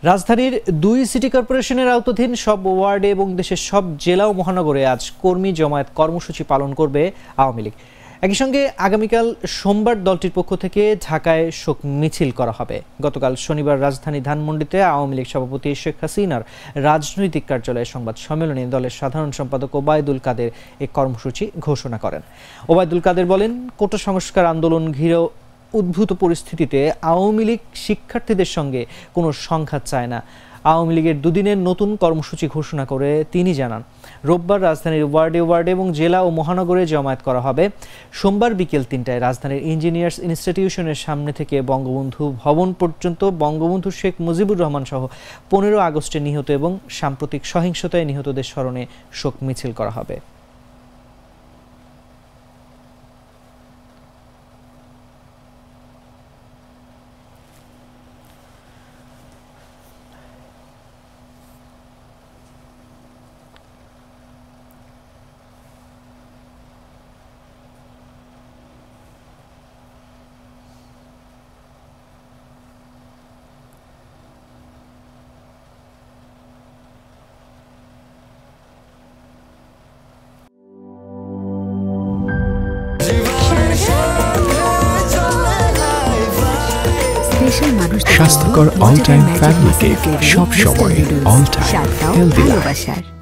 রাজধানীর ২ সিটি কর্পোরেশনের আওতাধীন সব ওয়ার্ডে এবং দেশের সব জেলা ও মহানগরে আজ কর্মী জমায়েত কর্মসূচি পালন করবে আওয়ামী লীগ। একই সঙ্গে আগামীকাল সোমবার দলটির পক্ষ থেকে ঢাকায় শোক মিছিল করা হবে। গতকাল শনিবার রাজধানী ধানমন্ডিতে আওয়ামী লীগ সভাপতি শেখ হাসিনার রাজনৈতিক কার্যালয়ে সংবাদ সম্মেলনে দলের সাধারণ সম্পাদক ওবায়দুল কাদের এই কর্মসূচি ঘোষণা করেন। ওবায়দুল কাদের বলেন, কোটা সংস্কার আন্দোলন ঘিরে উদ্ভূত পরিস্থিতিতে আওয়ামী লীগ শিক্ষার্থীদের সঙ্গে কোনো সংঘাত চায় না। আওয়ামী লীগের দুদিনের নতুন কর্মসূচি ঘোষণা করে তিনি জানান, রোববার রাজধানীর ওয়ার্ডে ওয়ার্ডে এবং জেলা ও মহানগরে জমায়েত করা হবে। সোমবার বিকেল ৩টায় রাজধানীর ইঞ্জিনিয়ার্স ইনস্টিটিউশনের সামনে থেকে বঙ্গবন্ধু ভবন পর্যন্ত বঙ্গবন্ধু শেখ মুজিবুর রহমান সহ ১৫ আগস্টে নিহত এবং সাম্প্রতিক সহিংসতায় নিহতদের স্মরণে শোক মিছিল করা হবে। স্বাস্থ্যকর অল টাইম ফ্যামিলি কেক, সব সময় অল টাইম হেলদি লাইফ।